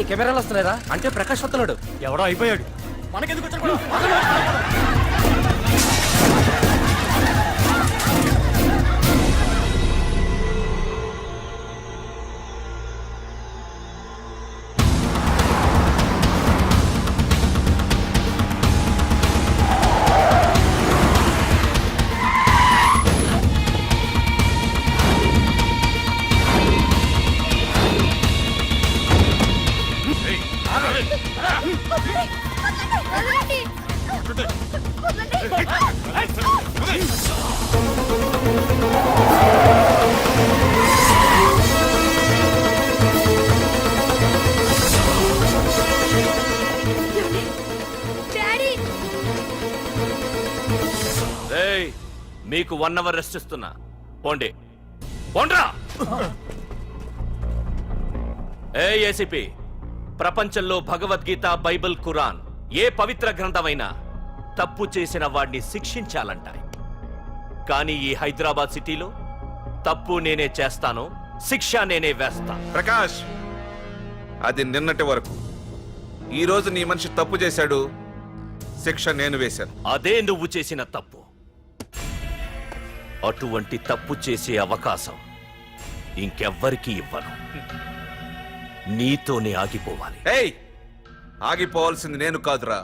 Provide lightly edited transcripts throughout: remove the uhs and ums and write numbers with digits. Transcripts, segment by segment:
కెమెరాలు వస్తున్నారా? అంటే ప్రకాష్ వస్తున్నాడు. ఎవడో అయిపోయాడు. మనకెందుకు మీకు 1 అవర్ రెస్ట్ ఇస్తున్నా. పోండి పోండ్రా. ఏసీపీ, ప్రపంచంలో భగవద్గీత, బైబిల్, ఖురాన్ ఏ పవిత్ర గ్రంథమైనా తప్పు చేసిన వాడిని శిక్షించాలంటాయి. కానీ ఈ హైదరాబాద్ సిటీలో తప్పు నేనే చేస్తాను, శిక్ష నేనే వేస్తా. ప్రకాష్, అది నిన్నటి వరకు. ఈ రోజు నీ మనిషి తప్పు చేశాడు, శిక్ష నేను వేశాను. అదే నువ్వు చేసిన తప్పు. అటువంటి తప్పు చేసే అవకాశం ఇంకెవ్వరికీ ఇవ్వను. నీతోనే ఆగిపోవాలి. ఏయ్, ఆగిపోవాల్సింది నేను కాదురా,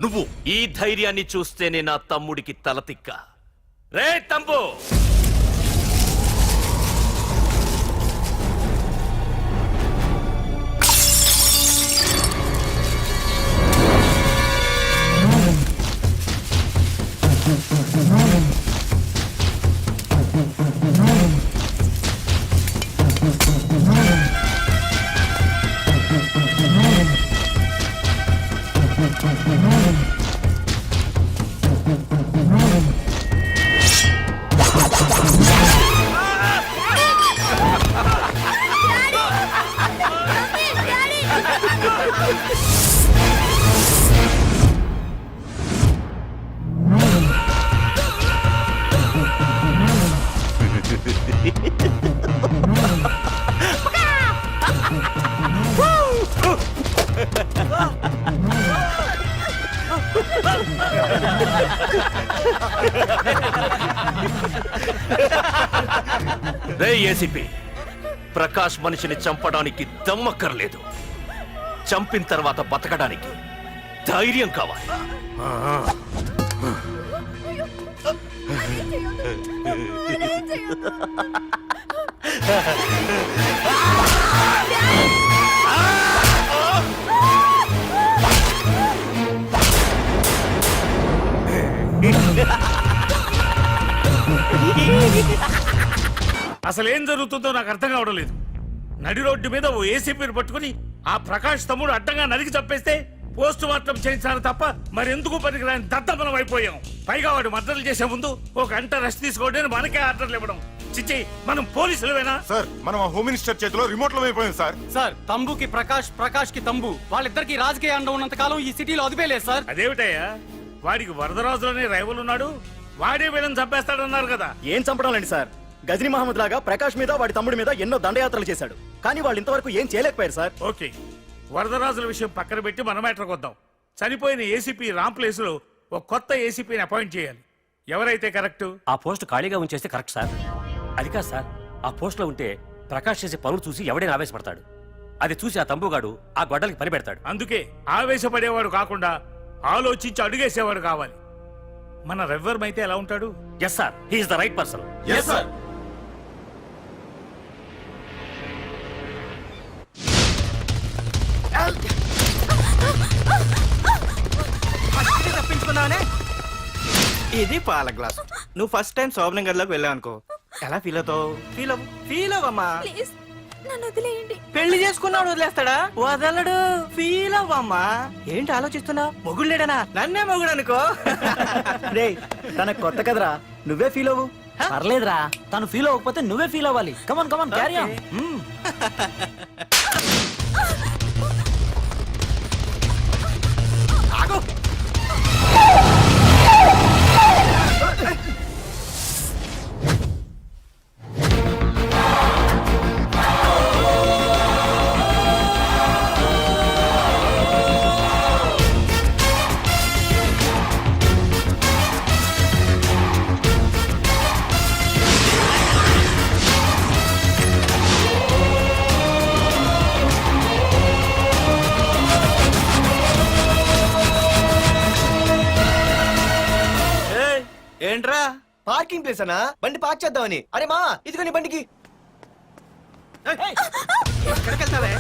నువ్వు. ఈ ధైర్యాన్ని చూస్తేనే నా తమ్ముడికి తలతిక్క. రే తమ్ము, రే ఏసీపీ, ప్రకాష్ మనిషిని చంపడానికి దమ్మక్కర్లేదు. చంపిన తర్వాత బతకడానికి ధైర్యం కావాలి. అసలేం జరుగుతుందో నాకు అర్థం కావడం లేదు. నడి రోడ్డు మీద ఓ ఏసీపీని పట్టుకుని ఆ ప్రకాష్ తమ్ముడు అడ్డంగా నరికి చంపేస్తే పోస్ట్ మార్టం చేయించారు తప్ప మరెందుకు పనికిరాని దత్తమనం అయిపోయాం. పైగా వాడు మర్డర్లు చేసే ముందు ఒక గంట రెస్ట్ తీసుకోవడానికి మనకే ఆర్డర్లు ఇవ్వడం. చిచ్చి, మనం పోలీసులవేనా? సార్, మనం ఆ హోమ్ మినిస్టర్ చేతిలో రిమోట్ లో అయిపోయాం సార్. సార్, తంబుకి ప్రకాష్, ప్రకాష్ కి తంబు, వాళ్ళిద్దరికి రాజకీయ అండం ఉన్నంత కాలం ఈ సిటీలో అదిపేలేదు సార్. అదేమిటయ్యా, వాడికి వరదరాజులోనే రైవల్ ఉన్నాడు, వాడే వీళ్ళని చంపేస్తాడన్నారు కదా. ఏం చంపడం సార్, గజనీ మహమ్మద్ లాగా ప్రకాష్ మీద వాడి తమ్ముడి మీద ఎన్నో దండయాత్రలు చేశాడు, కానీ వాళ్ళు ఇంతవరకు ఏం చేయలేకపోయారు సార్. ఓకే, వరదరాజుల విషయం పక్కన పెట్టి మన మ్యాటర్కి వద్దాం. చనిపోయిన ఏసీపీ రామ్ ప్లేస్ లో ఒక కొత్త ఏసీపీని అపాయింట్ చేయాలి. ఎవరైతే కరెక్ట్? ఆ పోస్ట్ ఖాళీగా ఉంచేస్తే కరెక్ట్ సార్. అది కాదు సార్, ఆ పోస్ట్ లో ఉంటే ప్రకాష్ చేసే పనులు చూసి ఎవడైనా ఆవేశపడతాడు. అది చూసి ఆ తంబుగాడు ఆ గొడ్డలకి పని పెడతాడు. అందుకే ఆవేశపడేవాడు కాకుండా ఆలోచించి అడుగేసేవాడు కావాలి. మన రెవ్వర్ అయితే ఎలా ఉంటాడు? Yes sir, he is the right person. Yes sir. తప్పించుకున్నావనే. ఇది పాల గ్లాస్. నువ్వు ఫస్ట్ టైం శోభనం గదిలోకి వెళ్ళావు అనుకో, ఎలా ఫీల్ అవుతావు? ఫీల్ అవ్వమ్మా. పెళ్లి చేసుకున్నాడు వదిలేస్తాడా? వదలడు. ఫీల్ అవ్వమ్మా. ఏంటి ఆలోచిస్తున్నా? మొగుడు లేడనా? నన్నే మొగుడు అనుకో. రే, తనకు కొత్త కదరా, నువ్వే ఫీల్ అవ్వు. పర్లేదురా, తను ఫీల్ అవ్వకపోతే నువ్వే ఫీల్ అవ్వాలి. కమాన్ కమాన్, క్యారీ ఆన్. ఆగు. ఏంట్రా పార్కింగ్ ప్లేస్ అన్నా బండి పార్క్ చేద్దామని. అరే మా ఇదిగో నీ బండికి. ఎక్కడికి వెళ్తావే?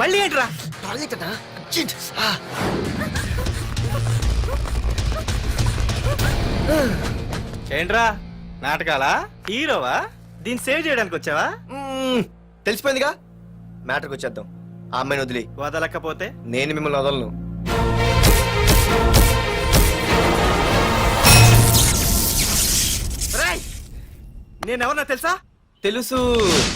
మళ్ళీ ఏంట్రా? టాయిలెట్ అన్నా అర్జెంట్. ఏంట్రా నాటకాలా? హీరోవా? దీన్ని సేవ్ చేయడానికి వచ్చావా? తెలిసిపోయిందిగా, మ్యాటర్కి వచ్చేద్దాం. ఆ అమ్మాయిని వదిలి. వదలకపోతే నేను మిమ్మల్ని వదలను. నేనెవరన్నా తెలుసా? తెలుసు,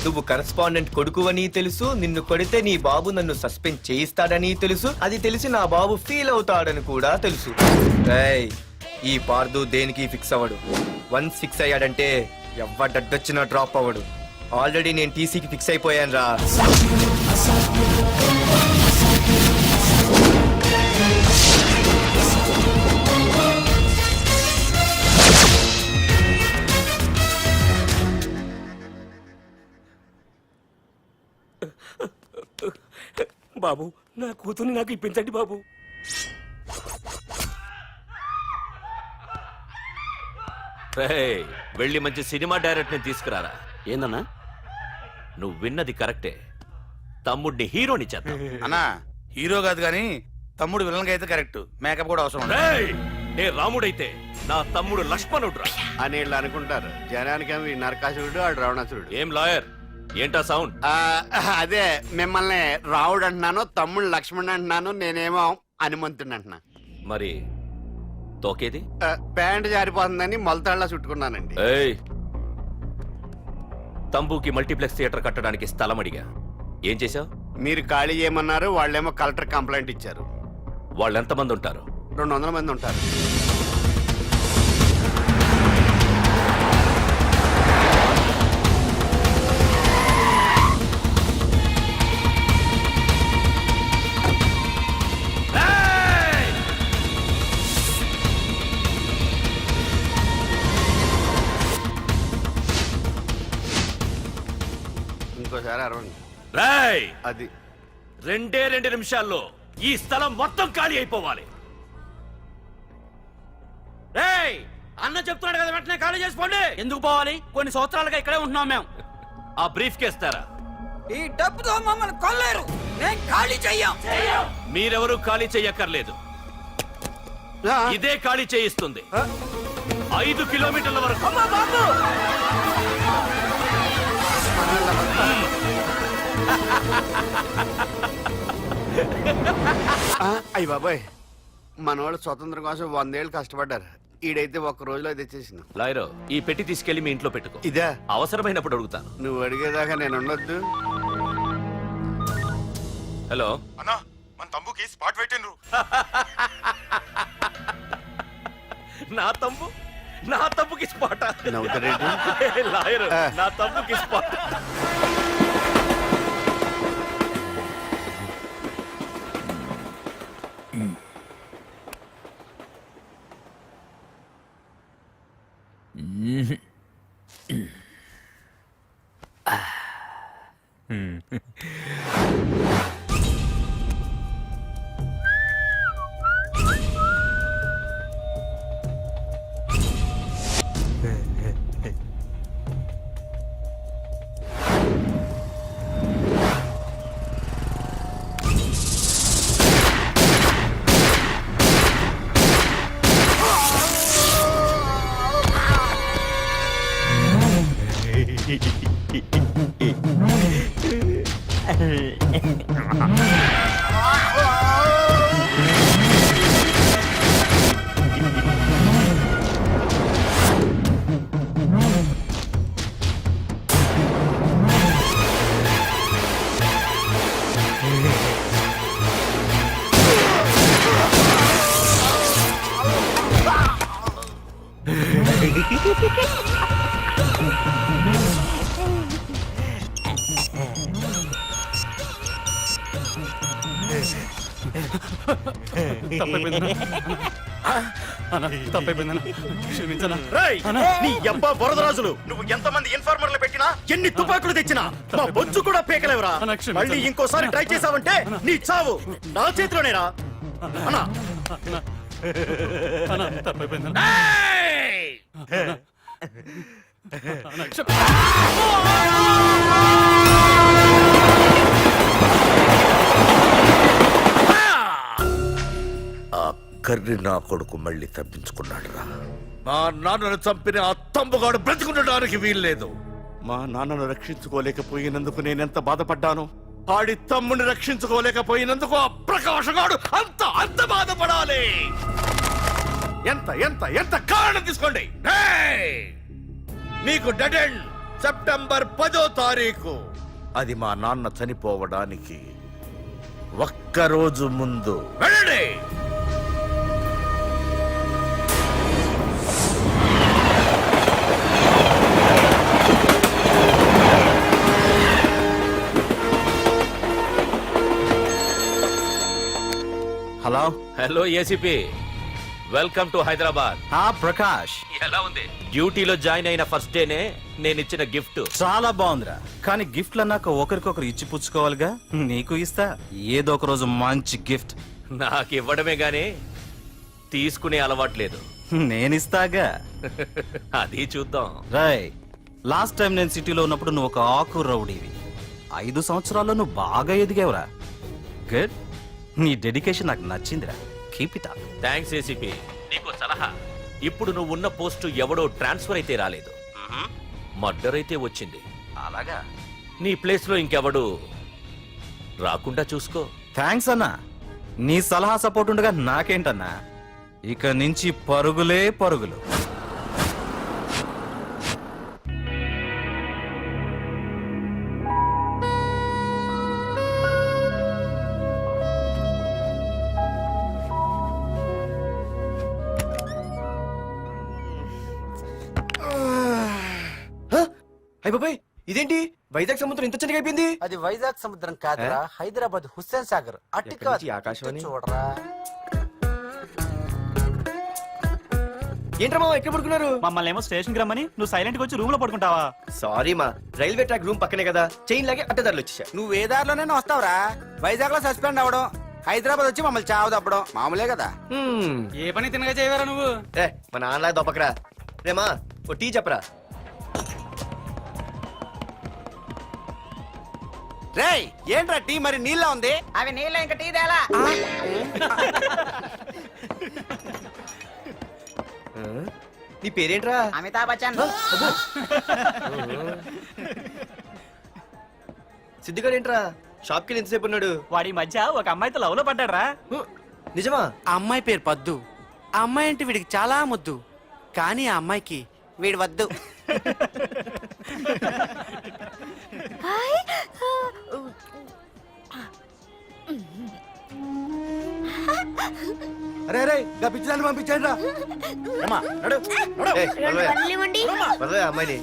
నువ్వు కరెస్పాండెంట్ కొడుకు అని తెలుసు. నిన్ను కొడితే నీ బాబు నన్ను సస్పెండ్ చేయిస్తాడని తెలుసు. అది తెలిసి నా బాబు ఫీల్ అవుతాడని కూడా తెలుసు. రేయ్, ఈ పార్దు దేనికి ఫిక్స్ అవ్వడు. వన్స్ ఫిక్స్ అయ్యాడంటే ఎవ్వడడ్డొచ్చినా డ్రాప్ అవ్వడు. ఆల్రెడీ నేను టీసీకి ఫిక్స్ అయిపోయాను రా. బాబు, నా కూతుర్ని నాకు ఇప్పించండి బాబు. రేయ్, వెళ్ళి మంచి సినిమా డైరెక్ట్ ని తీసుకురారా. ఏందన్నా? నువ్వు విన్నది కరెక్టే. తమ్ముడిని హీరోని చేద్దాం. అన్నా హీరో కాదు కానీ తమ్ముడు విలన్ అయితే కరెక్ట్. మేకప్ కూడా అవసరం ఉండదు. రేయ్, నే రాముడైతే నా తమ్ముడు లక్ష్మణుడురా అని వీళ్ళు అనుకుంటారు. జనానికేమో ఈ నరకాసురుడు ఆడు రావణాసురుడు. ఏం లాయర్, ఏంటా సౌండ్? అదే మిమ్మల్ని రావుడు అంటున్నాను, తమ్ముడు లక్ష్మణ్ అంటున్నాను, నేనేమో హనుమంతుడు అంటున్నా. మరి తోకేది? ప్యాంట్ జారిపోతుందని మొలతాళ్ళ చుట్టుకున్నానండి. ఏయ్, తంబుకి మల్టీప్లెక్స్ థియేటర్ కట్టడానికి స్థలం అడిగా. ఏం చేశావు? మీరు ఖాళీ చేయమన్నారు, వాళ్ళేమో కలెక్టర్ కంప్లైంట్ ఇచ్చారు. వాళ్ళు ఎంతమంది ఉంటారు? 200 మంది ఉంటారు. ఇంకోసారి అరవండి. రేయ్, అది 2 నిమిషాల్లో ఈ స్థలం మొత్తం ఖాళీ అయిపోవాలి. రేయ్, అన్న చెప్తున్నాడు కదా, వెంటనే ఖాళీ చేసుకోండి. ఎందుకు పోవాలి? కొన్ని సంవత్సరాలుగా ఇక్కడే ఉంటున్నాం మేము. ఆ బ్రీఫ్ కేస్తారా? ఈ డబ్బుతో మమ్మల్ని కొల్లేరు. నేను ఖాళీ చెయ్యం. మీరెవరూ ఖాళీ చెయ్యక్కర్లేదు. ఇదే ఖాళీ చేయిస్తుంది. 5 కిలోమీటర్ల వరకు. అయ్య బాబాయ్, మనవాళ్ళు స్వతంత్రం కోసం 100 ఏళ్ళు కష్టపడ్డారు. ఈడైతే ఒక్క రోజులో తెచ్చేసిన. లాయరో, ఈ పెట్టి తీసుకెళ్లి మీ ఇంట్లో పెట్టుకో. ఇదే అవసరమైనప్పుడు అడుగుతాను. నువ్వు అడిగేదాకా నేను ఉండొద్దు. హలో అన్నా, మన తమ్ముకి స్పాట్ పెట్టిండ్రు. నా తమ్ముకి స్పాట్. నవ్వుతారేంటి? లాయరు, నా తమ్ముకి స్పాట్. రేయ్, నీ అబ్బా బొరదరాజులు నువ్వు ఎంతమంది ఇన్ఫార్మర్లు పెట్టినా ఎన్ని తుపాకులు తెచ్చినా మా బొచ్చు కూడా పీకలేవురా. మళ్ళీ ఇంకోసారి ట్రై చేసావంటే నీ చావు నా చేతిలోనేరా. అన్నా ఏయ్! ఆ కర్రి నా కొడుకు మళ్ళీ తప్పించుకున్నాడు రా. మా నాన్నను చంపిన ఆ తంబుగాడు బ్రతికుండడానికి వీల్లేదు. మా నాన్నను రక్షించుకోలేకపోయినందుకు నేనెంత బాధపడ్డాను, ఆడి తమ్ముని రక్షించుకోలేకపోయినందుకు ఆ ప్రకాశగాడు అంత బాధపడాలి. ఎంత ఎంత ఎంత కారణం తీసుకోండి. ఏయ్! మీకు డెడ్ ఎండ్ సెప్టెంబర్ 10వ తారీఖు. అది మా నాన్న చనిపోవడానికి ఒక్కరోజు ముందు. వెళ్ళండి. Hello hello ACP, welcome to Hyderabad. Prakash, ఎలా ఉంది? డ్యూటీలో జాయిన్ అయిన ఫస్ట్ డేనే నేను ఇచ్చిన గిఫ్ట్. చాలా బాగుందిరా, కానీ గిఫ్ట్లు అన్నాక ఒకరికొకరు ఇచ్చి పుచ్చుకోవాలిగా. నీకు ఇస్తా ఏదో ఒక రోజు మంచి గిఫ్ట్. నాకు ఇవ్వడమే గానీ తీసుకునే అలవాట్లేదు. నేనిస్తాగా. అది చూద్దాం. రాయ్, లాస్ట్ టైం నేను సిటీలో ఉన్నప్పుడు నువ్వు ఒక ఆకు రౌడీవి. 5 సంవత్సరాల్లో నువ్వు బాగా ఎదిగావురా. గుడ్. నీ డెడికేషన్ నాకు నచ్చిందిరా. Keep it up. Thanks ACP. నీకు సలహా, ఇప్పుడు నువ్వు ఉన్న పోస్టు ఎవడో ట్రాన్స్ఫర్ అయితే రాలేదు, మర్డర్ అయితే వచ్చింది. అలాగా? నీ ప్లేస్ లో ఇంకెవడు రాకుండా చూసుకో. థ్యాంక్స్ అన్నా. నీ సలహా సపోర్ట్ ఉండగా నాకేంటన్నా, ఇక నుంచి పరుగులే పరుగులు. అయ్య బాబాయ్, ఇదేంటి వైజాగ్ సముద్రం ఇంత చిన్నగా అయిపోయింది? అది వైజాగ్ సముద్రం కాదురా, హైదరాబాద్ హుస్సేన్ సాగర్. అట్టి ఎక్కడి నుంచి ఆకాశవాణి? చూడరా. ఏంట్రా మామ ఎక్కడ పడుకున్నారు? మమ్మల్ని ఏమో స్టేషన్ కి రమ్మని నువ్వు సైలెంట్ గా వచ్చి రూమ్ లో పడుకుంటావా? సారీ మా, రైల్వే ట్రాక్ రూమ్ పక్కనే కదా, చైన్ లాగే అడ్డదారులు వచ్చేసా. నువ్వు ఏ దారిలోనే వస్తావురా. వైజాగ్ లో సస్పెండ్ అవ్వడం, హైదరాబాద్ వచ్చి మమ్మల్ని చావు తప్పడం మామూలే కదా. ఏ పని తినగా చేయవరా నువ్వు? మా నాన్నలాగా దొప్పకరా. రేమా ఓ టీ చెప్పరా. రేయ్, ఏంట్రా టీ మరి నీళ్ళ ఉంది? అవి నీళ్ళ ఇంకా టీ తేలా. నీ పేరేంట్రా? అమితాబ్ బచ్చన్. సిద్ధిగాడు ఏంట్రా షాప్ కి ఎంతసేపు ఉన్నాడు? వాడి మధ్య ఒక అమ్మాయితో లవ్ లో పడ్డాడ్రా. నిజమా? ఆ అమ్మాయి పేరు పద్దు. ఆ అమ్మాయి అంటే వీడికి చాలా ముద్దు, కానీ ఆ అమ్మాయికి వీడు వద్దు. అరే అరే గా పిచ్చిదాన్ని పంపించండి రా. ఏయ్, వదలవే అమ్మాయిని.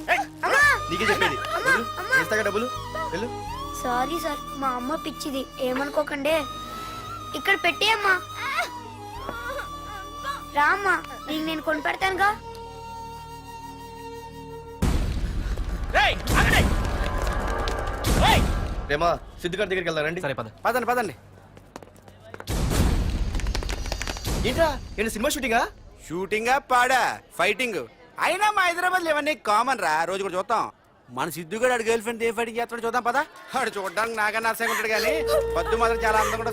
నీకే చెప్పేది. వెళ్ళు, ఇస్తాగా డబ్బులు. వెళ్ళు. సారీ సార్, మా అమ్మ పిచ్చిది, ఏమనుకోకండి. ఇక్కడ పెట్టేయమ్మా. రామ్మా, నీకు నేను కొని పెడతానుగా. రేమా సిద్ధిగాడి దగ్గరికి వెళ్దానండి. సరే పద. పదండి పదండి. ఏంట్రా ఏంటి సినిమా షూటింగా? షూటింగ్ పాడా ఫైటింగ్ అయినా మా హైదరాబాద్ ఇవన్నీ కామన్ రా, రోజు కూడా చూద్దాం. మన సిద్ధుగాడు ఆడు గర్ల్ ఫ్రెండ్ ఏ ఫైటింగ్ చేస్తాడు చూద్దాం పదా. ఆడు చూడడానికి నాకన్నా అసహ్యంగా ఉంటాడు కానీ పద్దు మాత్రం చాలా అందంగా కూడా.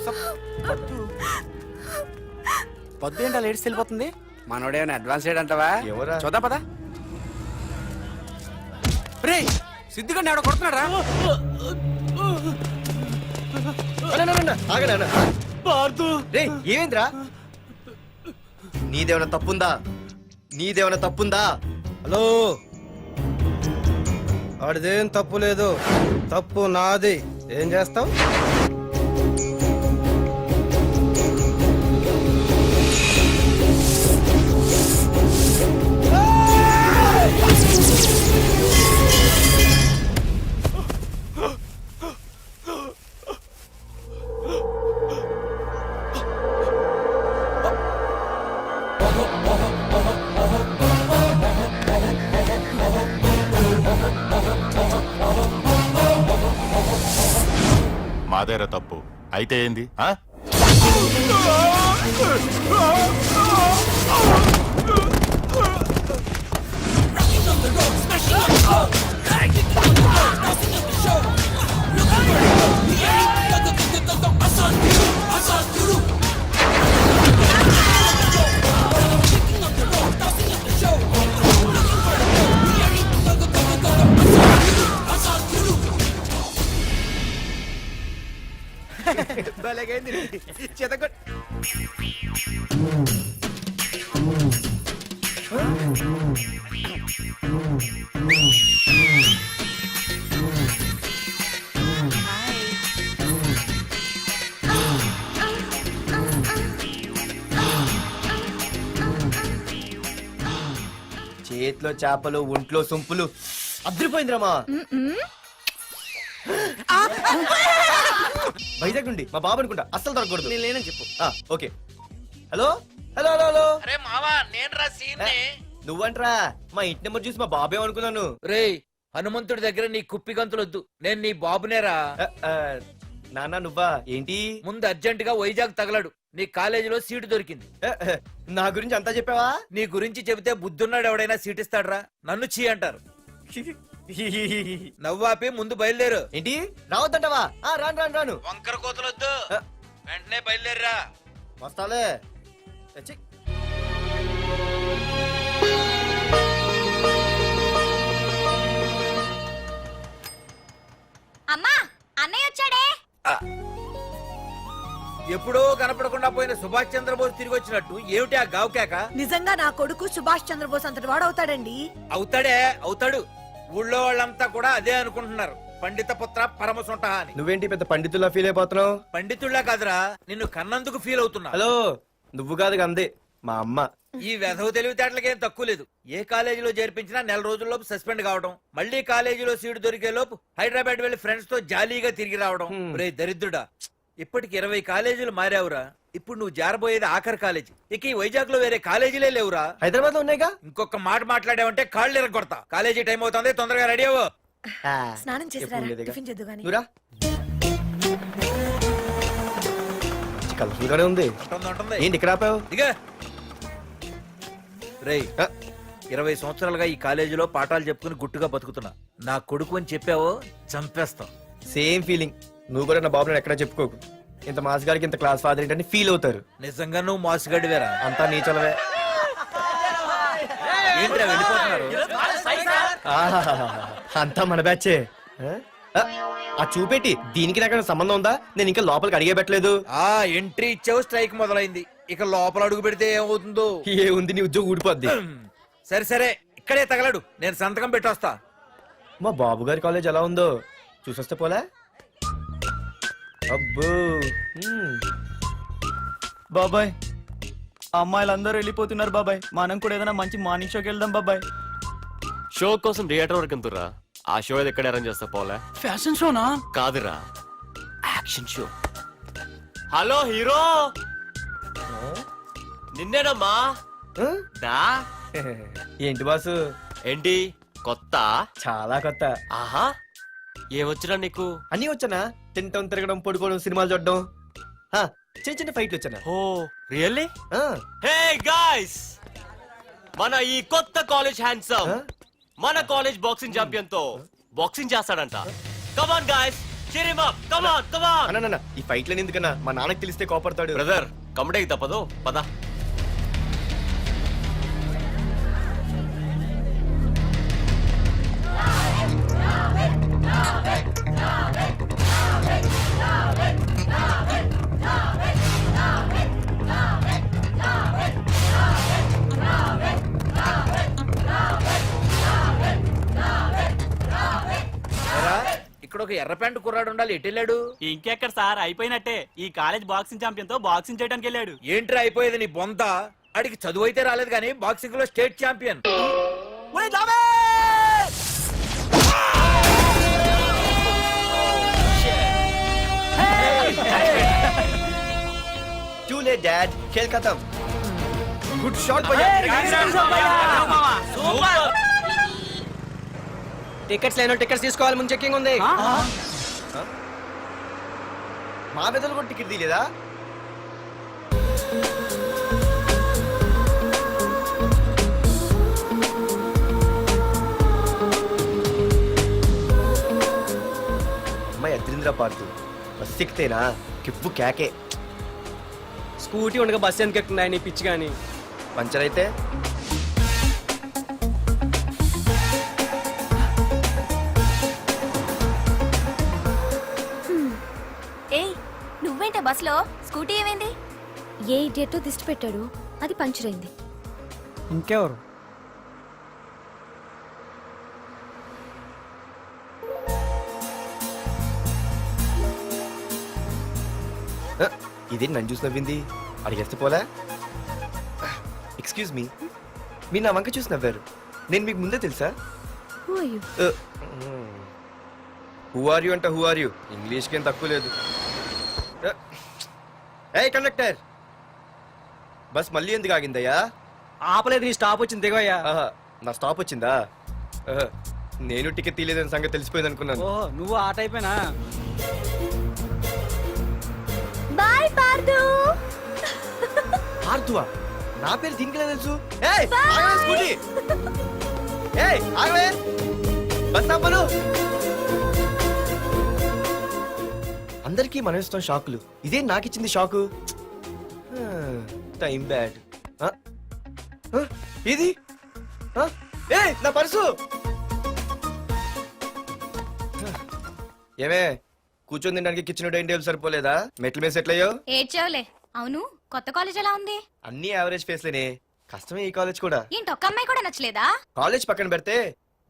పద్దు ఏంటో లేడీస్ వెళ్ళిపోతుంది. మనోడేమైనా అడ్వాన్స్ చేయడంటావా? ఎవరా? చూద్దాం పదా. రే సిద్ధుగాడిని ఆడ కొడుతున్నాడు రా. రే ఏమైందిరా? నీదేమైనా తప్పుందా? నీదేమైనా తప్పుందా? హలో, ఆడిదేం తప్పు లేదు, తప్పు నాది. ఏం చేస్తావు? మాదేరా తప్పు. అయితే ఏంది? ఆ? భలేగైంది చితకొ చేతిలో చేపలు ఒంట్లో సొంపులు అద్దరిపోయిందిరామా. వైజాగ్ నుండి మా బాబు అనుకుంటా, అస్సలు దొరకకూడదు. నేను లేనని చెప్పు. Okay. Hello hello hello hello. అరే మావా నేను రా సీన్ నువ్వంట్రా? మా ఇంటి నెంబర్ చూసి మా బాబే అనుకున్నాను. రేయ్ హనుమంతుడి దగ్గర నీ కుప్పి గంతులొద్దు, నేను నీ బాబునేరా. నాన్న నువ్వా? ఏంటి? ముందు అర్జెంట్ గా వైజాగ్ తగలడు, నీ కాలేజీలో సీటు దొరికింది. నా గురించి అంతా చెప్పావా? నీ గురించి చెబితే బుద్ధున్నాడు ఎవడైనా సీట్ ఇస్తాడ్రా, నన్ను చీ అంటారు. నవ్వాపి ముందు బయలుదేరు. ఏంటి రావద్దంటావా? రాను రాను రాను. వంకర కోతలొద్దు, వెంటనే బయలుదేరరా. వస్తాలే. ఛీ. అమ్మా అన్నయ్య వచ్చాడే. ఎప్పుడో కనపడకుండా పోయిన సుభాష్ చంద్రబోస్ తిరిగి వచ్చినట్టు ఏమిటి ఆ గావుకేక? నిజంగా నా కొడుకు సుభాష్ చంద్రబోస్ అంతటి వాడు అవుతాడండి. అవుతాడే అవుతాడు. ఊళ్ళో వాళ్ళంతా కూడా అదే అనుకుంటున్నారు, పండిత పుత్ర పరమ సొంట అని. నువ్వేంటి పెద్ద పండితుల్లా ఫీల్ అయిపోతున్నావు? పండితుళ్ళ కాదురా, నిన్ను కన్నందుకు ఫీల్ అవుతున్నా. హలో, నువ్వు కాదు అందే మా అమ్మ. ఈ వెధవ తెలివితేటలకేం తక్కువ లేదు. ఏ కాలేజీలో చేర్పించినా నెల రోజుల్లోపు సస్పెండ్ కావడం, మళ్ళీ కాలేజీలో సీటు దొరికే లోపు హైదరాబాద్ వెళ్లి ఫ్రెండ్స్ తో జాలీగా తిరిగి రావడం. రే దరిద్రుడా, ఇప్పటికి 20 కాలేజీలు మారావురా. ఇప్పుడు నువ్వు జారబోయేది ఆఖరి కాలేజీ. ఇక ఈ వైజాగ్ లో వేరే కాలేజీలే లేవురా. హైదరాబాద్ లో ఉన్నాయిగా. ఇంకొక మాట మాట్లాడావంటే కాళ్ళు ఎరగొడతా. కాలేజీ టైం అవుతుంది, తొందరగా రెడీ అవ్వు. స్నానం చేసి ఎప్పుడు లేదుగా. టిఫిన్ చేద్దు గాని. నువ్వురా. కలర్ఫుల్ గానే ఉంది. ఉంటుంది. ఏంటి ఇక్కడ ఆపావు? దిగా. రేయ్ 20 సంవత్సరాలుగా ఈ కాలేజీలో పాఠాలు చెప్పుకుని గుట్టుగా బతుకుతున్నా. నా కొడుకు అని చెప్పావో చంపేస్తాం. Same feeling. నువ్వు కూడా నా బాబు ఎక్కడా చెప్పుకోకు. ఇంత మాస్ గారికి ఇంత క్లాస్ ఫాదర్ ఏంటని ఫీల్ అవుతారు. నిజంగా నువ్వు మాసుగడివేరా? అంతా నీచలవే. ఏంట్రా వెళ్ళిపోతున్నారు? అంతా మన బ్యాచే. ఆ చూపెట్టి దీనికి నాకు సంబంధం ఉందా? నేను ఇంకా లోపలికి అడిగే పెట్టలేదు. ఆ ఎంట్రీ ఇచ్చావు, స్ట్రైక్ మొదలైంది. ఇక లోపల అడుగు పెడితే ఏమవుతుందో. ఏ ఉంది, నీ ఉద్యోగం ఊడిపోద్ది. సరే సరే, ఇక్కడే తగలడు, నేను సంతకం పెట్టొస్తా. మా బాబు గారి కాలేజ్ ఎలా ఉందో చూసొస్తే పోలే. అబ్బో. బాబాయ్, అమ్మాయిలందరూ వెళ్ళిపోతున్నారు బాబాయ్. మనం కూడా ఏదైనా మంచి మార్నింగ్ షోకి వెళ్దాం బాబాయ్. షో కోసం థియేటర్ వరకు ఎంతురా? ఆ షో ఎక్కడ అరేంజ్ చేస్తా పోలే? ఫ్యాషన్ షోనా? కాదురా, యాక్షన్ షో. హలో హీరో, నిన్నేనమ్మా. దా. ఏంటి బాసు? ఏంటి కొత్త? చాలా కొత్త. ఆహా, ఏమొచ్చినా నీకు? అన్నీ వచ్చానా? తింటం, తిరగడం, పడుకోవడం, సినిమాలు చూడడం, చిన్న చిన్న ఫైట్లు వచ్చానా? ఓ రియల్లీ? హే గాయ్స్, మన ఈ కొత్త కాలేజ్ హ్యాండ్సమ్ మన కాలేజ్ బాక్సింగ్ ఛాంపియన్ తో బాక్సింగ్ చేస్తాడంట. Come on guys, cheer him up. Come on, come on. అన్న ఈ ఫైట్లని ఎందుకన్నా? మా నాన్నకి తెలిస్తే కోపడతాడు. బ్రదర్, కమడేకి తప్పదు, పద. ఇక్కడ ఒక ఎర్ర ప్యాంటు కుర్రాడు ఉండాలి, ఎటు వెళ్ళాడు? ఇంకెక్కడ సార్, అయిపోయినట్టే. ఈ కాలేజ్ బాక్సింగ్ ఛాంపియన్ తో బాక్సింగ్ చేయడానికి వెళ్ళాడు. ఏంట్రా అయిపోయేది నీ బొంత? అడిగి చదువు అయితే రాలేదు కానీ బాక్సింగ్ లో state champion. Too late, Dad. खेल खत्म. Good shot, టికెట్స్ లేనో టికెట్స్ తీసుకోవాలి, ముందు చెక్కింగ్ ఉంది. మా పెద్దలు కూడా టికెట్ తీయలేదా? అమ్మాయి అద్రింద్ర పార్తు బస్ ఎక్కితేనా కిప్పు కేకే. స్కూటీ ఉండగా బస్సు ఎందుకు ఎక్కుతున్నాయి నీ పిచ్చి కానీ? పంచర్ అయితే ఏయ్ నువ్వేంట బస్లో? స్కూటీ ఏమైంది? ఏ ఇడియట్తో దిష్టి పెట్టాడు, అది పంచర్ అయింది. ఇంకెవరు? ఇదే నన్ను చూసి నవ్వింది, అడిగేస్తే పోలే. ఎక్స్క్యూజ్ మీ, మీరు నా వంక చూసి నవ్వారు, నేను మీకు ముందే తెలుసా? హూ ఆర్ యూ అంటే హూ ఆర్ యూ, ఇంగ్లీష్కి ఏం తక్కువ లేదు. ఏ కండక్టర్, బస్ మళ్ళీ ఎందుకు ఆగిందయ్యా? ఆపలేదు, నీ స్టాప్ వచ్చింది దిగోయ్యా. ఆహా, నా స్టాప్ వచ్చిందా? ఆహా, నేను టికెట్ తీయలేదని సంగతి తెలిసిపోయింది అనుకున్నాను. ఓహో, నువ్వు ఆ టైపేనా? బాయ్ పార్దు. ఆర్తువా? నా పేరు దీనికి తెలుసు. ఏయ్, ఆగవే స్కూటీ. ఏయ్, ఆగవే. బస్ ఆపను. అందరికీ మనం ఇస్తాం షాకులు, ఇదే నాకు ఇచ్చింది షాకు. Time bad. ఇది ఏయ్, నా పర్సు. ఏమే, కూర్చొని తినడానికి కిచెన్ డైనింగ్ టేబుల్ సరిపోలేదా? మెట్ల మీద సెట్ అయ్యో. ఏడ్చావులే. అవును, కొత్త కాలేజ్ ఎలా ఉంది? అన్ని యావరేజ్ ఫేస్లేనే, కష్టమే ఈ కాలేజ్ కూడా. ఏంటి ఒక్క అమ్మాయి కూడా నచ్చలేదా? కాలేజ్ పక్కన పెడితే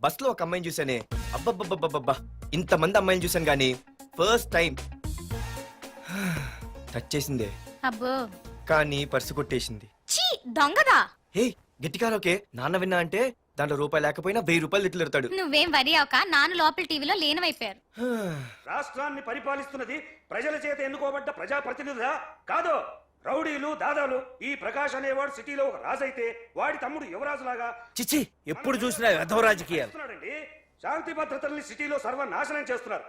బస్ లో ఒక అమ్మాయిని చూసానే, అబ్బబ్బబ్బబ్బబ్బా, ఇంతమంది అమ్మాయిని చూసాను గానీ ఫస్ట్ టైం టచ్ చేసిందే, అబ్బో, కానీ పర్సు కొట్టేసింది. చీ దొంగదా. హే, గట్టిగా ఓకే, నాన్న విన్నా అంటే దాంట్లో రూపాయి లేకపోయినా 1000 రూపాయలు తిట్లు. నువ్వేం వరి అవక, నాన్న లోపల టీవీలో లేనవైపోయారు. రాష్ట్రాన్ని పరిపాలిస్తున్నది ప్రజల చేత ఎన్నుకోబడ్డ ప్రజాప్రతినిధులా కాదు, రౌడీలు దాదాలు. ఈ ప్రకాష్ అనేవాడు సిటీలో ఒక రాజైతే వాడి తమ్ముడు యువరాజులాగా చిచ్చి, ఎప్పుడు చూసినా వెధవ రాజకీయాలు. చేస్తున్నాడండి. శాంతి భద్రతల్ని సిటీలో సర్వనాశనం చేస్తున్నారు.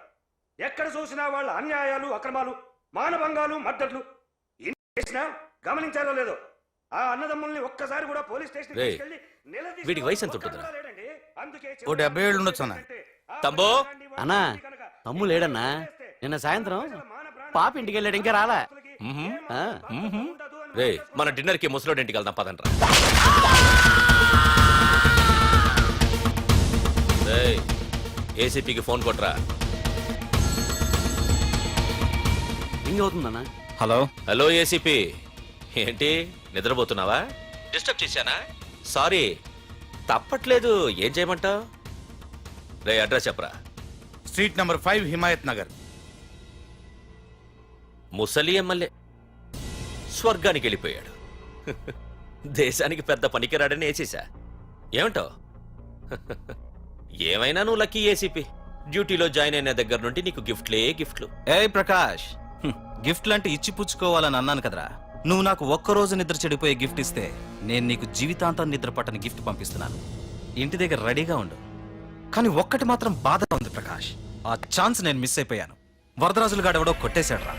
ఎక్కడ చూసినా వాళ్ళ అన్యాయాలు, అక్రమాలు, మానభంగాలు, మద్దతులు. ఇన్ని చేసినా గమనించారో లేదో, ఆ అన్నదమ్ముల్ని ఒక్కసారి కూడా పోలీస్ స్టేషన్ రేయ్, వీడికి వయసు ఎంత ఉంటుందిరా? ఓ 70 ఏళ్ళు ఉండొచ్చు అన్న. తమ్ముడు అన్నా, తమ్ము లేడన్నా. నిన్న సాయంత్రం పాప ఇంటికి వెళ్ళాడు, ఇంకా రాలా. రే, మన డిన్నర్ కి ముసలోడి ఇంటికి వెళ్దాం పదండ్రా. రేయ్, ఏసీపీకి ఫోన్ కొట్రా. రింగ్ అవుతుందన్నా. హలో. హలో ఏసీపీ, ఏంటి నిద్రపోతున్నావా? డిస్టర్బ్ చేశానా? సారీ, తప్పట్లేదు. ఏం చేయమంటావు? రే, అడ్రస్ చెప్పరా. Street number 5 Himayat Nagar. ముసలి ఎమ్మెల్యే స్వర్గానికి వెళ్ళిపోయాడు. దేశానికి పెద్ద పనికిరాడని వేసేసా. ఏమంటావు? ఏమైనా నువ్వు లక్కీ ఏసీపీ. డ్యూటీలో జాయిన్ అయిన దగ్గర నుండి నీకు గిఫ్ట్లు. ఏ ప్రకాష్, గిఫ్ట్ లాంటి ఇచ్చి పుచ్చుకోవాలని అన్నాను కదరా. నువ్వు నాకు ఒక్కరోజు నిద్ర చెడిపోయే గిఫ్ట్ ఇస్తే నేను నీకు జీవితాంతం నిద్ర పట్టని గిఫ్ట్ పంపిస్తున్నాను. ఇంటి దగ్గర రెడీగా ఉండు. కానీ ఒక్కటి మాత్రం బాధగా ఉంది ప్రకాష్, ఆ ఛాన్స్ నేను మిస్ అయిపోయాను. వరదరాజులు గాడెవడో కొట్టేశాడు రా.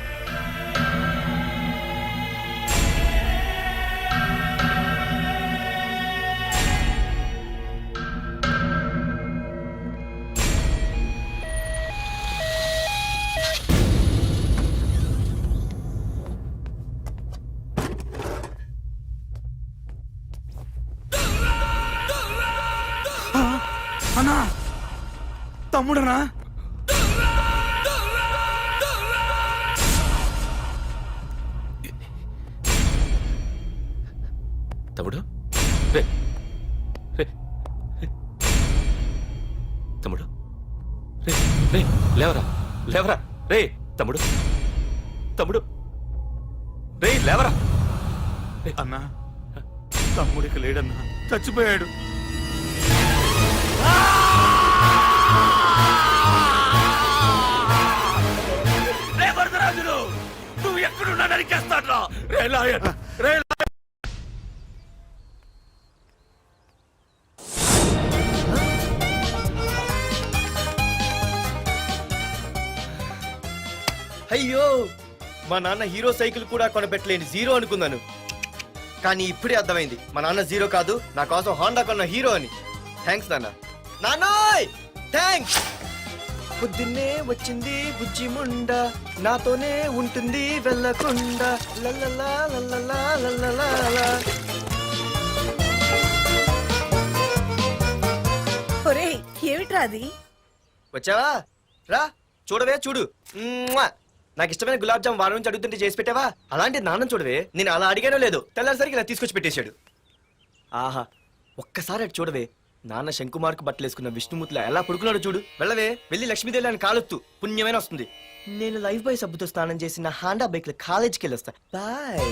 అన్నా, తమ్ముడనా? తమ్ముడు, రే, రే, రే. తమ్ముడు, రే, రే, లేవరా, లేవరా. రే తమ్ముడు, తమ్ముడు, రే లేవరా. అన్నా, తమ్ముడికి లేడన్నా, చచ్చిపోయాడు. రే వరదరాజులు, నువ్వు ఎక్కడున్నా నరికేస్తాడ్రా. రే లాయర్, రే లాయర్. అయ్యో, మా నాన్న హీరో సైకిల్ కూడా కొనబెట్టలేని జీరో అనుకున్నాను. కానీ ఇప్పుడే అర్థమైంది మా నాన్న జీరో కాదు, నా కోసం హోండా కొన్న హీరో అని. థ్యాంక్స్ నాన్న. నాన్నోయ్ థ్యాంక్స్. పొద్దున్నే వచ్చింది బుజ్జి ముండ, నాతోనే ఉంటుంది వెళ్ళకుండా. లల్లలా లల్లలా లల్లలా. ఒరేయ్ ఏమిట్రా అది? వచ్చావా? రా చూడవే చూడు. మ్మ్వా! నాకు ఇష్టమైన గులాబ్ జామ్ వారం నుంచి అడుగుతుంటే చేసి పెట్టావా? అలాంటి నాన్న చూడవే, నేను అలా అడిగానో లేదో తెల్లారిసరికి ఇలా తీసుకొచ్చి పెట్టేశాడు. ఆహా ఒక్కసారి అటు చూడవే, నాన్న శంకుమార్కు బట్టలు వేసుకున్న విష్ణుమూర్తిలా ఎలా పడుకున్నాడో చూడు. వెళ్ళవే, వెళ్ళి లక్ష్మీదేవి అని కాలొత్తు, పుణ్యమైన వస్తుంది. నేను లైఫ్ బాయ్ సబ్బుతో స్నానం చేసి నా హాండా బైక్ లో కాలేజీకి వెళ్ళొస్తా. బాయ్.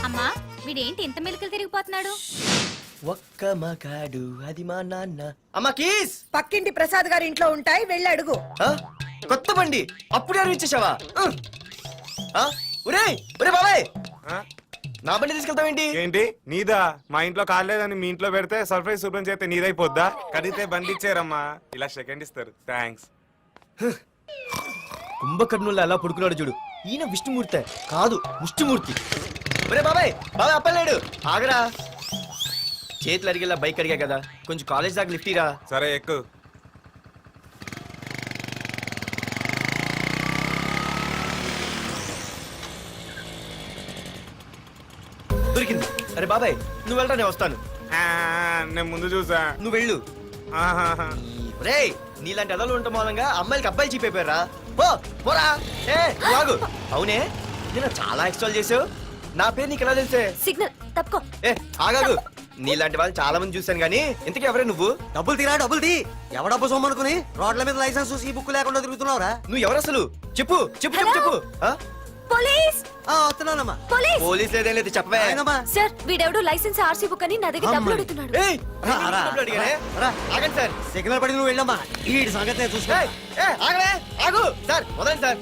అమ్మా వీడేంటి ఇంత మెలికలు తిరిగిపోతున్నాడు? ఒక్క మగాడు అది మా నాన్న. అమ్మా కీస్. పక్కింటి ప్రసాద్ గారి ఇంట్లో ఉంటాయి, వెళ్ళి అడుగు. ఆ? కొత్త బండి అప్పుడే అరివిచ్చేసావా? ఒరే ఒరే బాబాయ్, నా బండి తీసుకెళ్తావేంటి? ఏంటి నీదా? మా ఇంట్లో కాలేదని మీ ఇంట్లో పెడితే సర్ప్రైజ్ శుభ్రం చేస్తే నీదైపోద్దా? కడిగితే బండి ఇచ్చారమ్మా, ఇలా సెకండ్ ఇస్తారు. థ్యాంక్స్. కుంభకర్ణుల్లో ఎలా పడుకున్నాడు చూడు. ఈయన విష్ణుమూర్తి కాదు, ముష్టిమూర్తి. ఒరే బాబాయ్ బాబాయ్ అప్పలేడు, ఆగరా. చేతులు అడిగేలా బైక్ అడిగా కదా, కొంచెం కాలేజ్ దాకా లిఫ్ట్ ఇరా. సరే ఎక్కు. దొరికింది. అరే బాబాయ్ నువ్వు వెళ్ళరా, నేను వస్తాను. నేను ముందు చూసా. నువ్వు వెళ్ళు. ఆహాహా. రే నీలాంటి ఎదలు ఉండటం మూలంగా అమ్మాయిలకి అబ్బాయిలు చీపైపోయారా? పో పోరా. ఏ నువ్వు ఆగు. అవునే నేను చాలా ఎక్స్ట్రాల్ చేసావు. నా పేరు నీకు ఎలా తెలిసే? సిగ్నల్ తప్పుకో. ఏ ఆగాగు. నీలాంటి వాళ్ళు చాలా మంది చూశాను గానీ ఇంతకీ ఎవరే నువ్వు? డబ్బులు తీరా డబ్బులు తీ. ఎవడ డబ్బు సొమ్మనుకుని రోడ్ల మీద లైసెన్స్ ఈ బుక్ లేకుండా తిరుగుతున్నావురా? నువ్వు ఎవరు అసలు? చెప్పు చెప్పు చెప్పు చెప్పు. ఆ? పోలీస్ వస్తున్నానమ్మా. పోలీస్. పోలీస్ లేదేం లేదు చెప్పవే. సార్ వీడెవడో లైసెన్స్ ఆర్సీ బుక్ అని నా దగ్గర డబ్బులు అడుగుతున్నాడు. ఏయ్, నేను డబ్బులు అడిగానే? ఆగండి సార్. సిగ్నల్ పడి నువ్వు వెళ్ళమ్మా, ఈ సంగతి చూసుకో. ఏయ్, ఆగవే ఆగు. సార్ వదండి సార్.